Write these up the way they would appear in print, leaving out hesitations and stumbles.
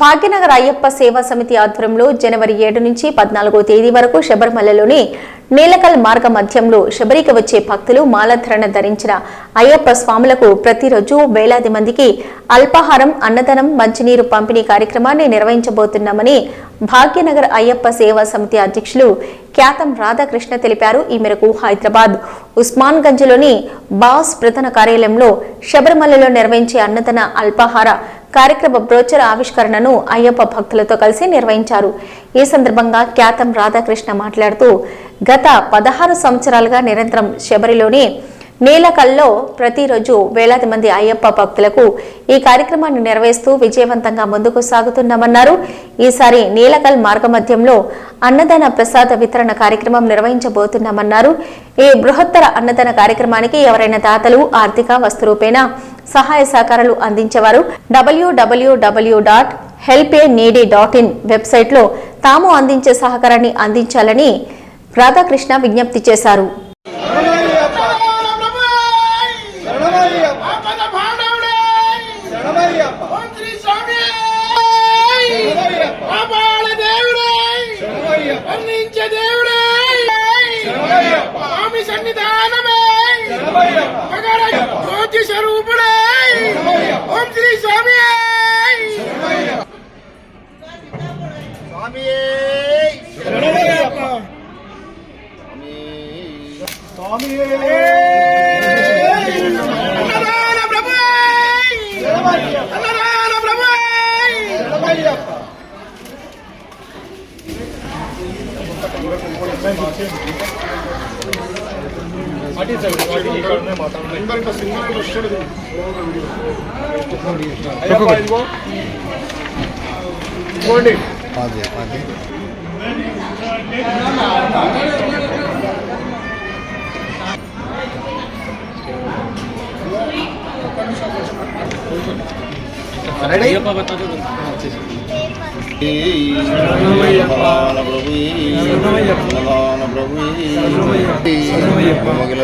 భాగ్యనగర్ అయ్యప్ప సేవా సమితి ఆధ్వర్యంలో జనవరి 7 నుంచి 14వ తేదీ వరకు శబరిమలలోని నీలకల్ మార్గ మధ్యంలో శబరికి వచ్చే భక్తులు మాలధరణ ధరించిన అయ్యప్ప స్వాములకు ప్రతిరోజు వేలాది మందికి అల్పాహారం, అన్నదానం, మంచినీరు పంపిణీ కార్యక్రమాన్ని నిర్వహించబోతున్నామని భాగ్యనగర్ అయ్యప్ప సేవా సమితి అధ్యక్షులు క్యాతం రాధాకృష్ణ తెలిపారు. ఈ మేరకు హైదరాబాద్ ఉస్మాన్గంజ్లోని బాస్ ప్రధాన కార్యాలయంలో శబరిమలలో నిర్వహించే అన్నదాన అల్పాహార కార్యక్రమ బ్రోచర్ ఆవిష్కరణను అయ్యప్ప భక్తులతో కలిసి నిర్వహించారు. ఈ సందర్భంగా క్యాతం రాధాకృష్ణ మాట్లాడుతూ గత 16 సంవత్సరాలుగా నిరంతరం శబరిలోని నీలకల్లో ప్రతిరోజు వేలాది మంది అయ్యప్ప భక్తులకు ఈ కార్యక్రమాన్ని నిర్వహిస్తూ విజయవంతంగా ముందుకు సాగుతున్నామన్నారు. ఈసారి నీలకల్ మార్గమధ్యంలో అన్నదాన ప్రసాద వితరణ కార్యక్రమం నిర్వహించబోతున్నామన్నారు. ఈ బృహత్తర అన్నదాన కార్యక్రమానికి ఎవరైనా దాతలు ఆర్థిక వస్తురూపేణ సహాయ సహకారాలు అందించేవారు www.helpaneedy.in వెబ్సైట్లో తాము అందించే సహకారాన్ని అందించాలని రాధాకృష్ణ విజ్ఞప్తి చేశారు.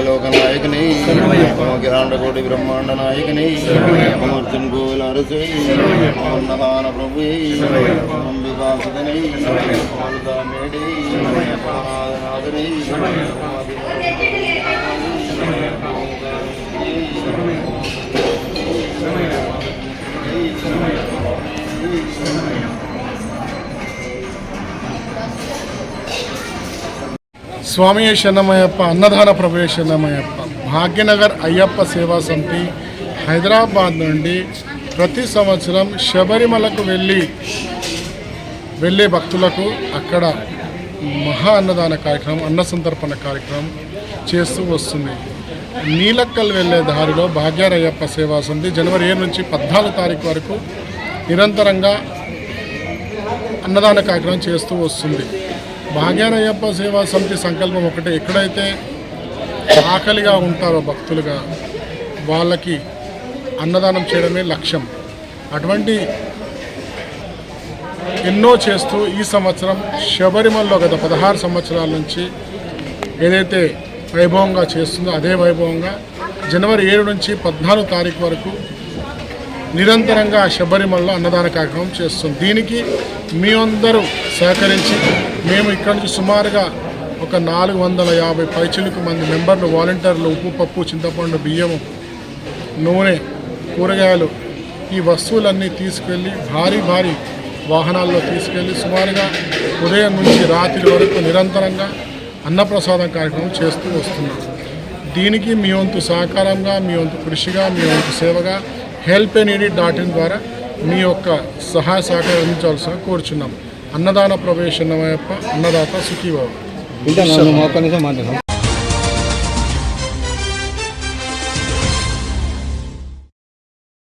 లోక నాయకని కిరాండకోటి బ్రహ్మాండ నాయకని అమర్జున్ గోవిల అరసై అన్నదాన ప్రభు అంబికాసుదని మేడి నాదరి స్వామి శరణమయ్యప్ప, అన్నదాన ప్రభు శరణమయ్యప్ప. భాగ్యనగర్ అయ్యప్ప సేవా సమితి హైదరాబాద్ నుండి ప్రతి సంవత్సరం శబరిమలకు వెళ్ళే భక్తులకు అక్కడ మహా అన్నదాన కార్యక్రమం, అన్న సంతర్పణ కార్యక్రమం చేస్తూ వస్తుంది. నీలక్కల్ వెళ్ళే దారిలో భాగ్యనగర్ అయ్యప్ప సేవా సమితి జనవరి 7 నుంచి 14 తారీఖు వరకు నిరంతరంగా అన్నదాన కార్యక్రమం చేస్తూ వస్తుంది. భాగ్యనగర్ అయ్యప్ప సేవా సమితి సంకల్పం ఒకటే, ఎక్కడైతే ఆకలిగా ఉంటారో భక్తులుగా వాళ్ళకి అన్నదానం చేయడమే లక్ష్యం. అటువంటి ఎన్నో చేస్తూ ఈ సంవత్సరం శబరిమలలో గత 16 సంవత్సరాల నుంచి ఏదైతే వైభవంగా చేస్తుందో అదే వైభవంగా జనవరి 7 నుంచి 14 తారీఖు వరకు నిరంతరంగా శబరిమలలో అన్నదాన కార్యక్రమం చేస్తుంది. దీనికి మీ అందరూ సహకరించి మేము ఇక్కడ నుంచి సుమారుగా ఒక 450 పైచిలుకు మంది మెంబర్లు, వాలంటీర్లు ఉప్పు, పప్పు, చింతపండు, బియ్యము, నూనె, కూరగాయలు ఈ వస్తువులన్నీ తీసుకెళ్ళి భారీ వాహనాల్లో తీసుకెళ్ళి సుమారుగా ఉదయం నుంచి రాత్రి వరకు నిరంతరంగా అన్నప్రసాదం కార్యక్రమం చేస్తూ వస్తున్నాం. దీనికి మీ వంతు సహకారంగా, మీ వంతు కృషిగా, మీ వంతు సేవగా helpaneedy.in ద్వారా మీ యొక్క సహాయ సహకారం అందించాల్సిన కోరుచున్నాం. అన్నదాన ప్రవేశనమయ్యప్ప, అన్నదాత సుఖీభవ.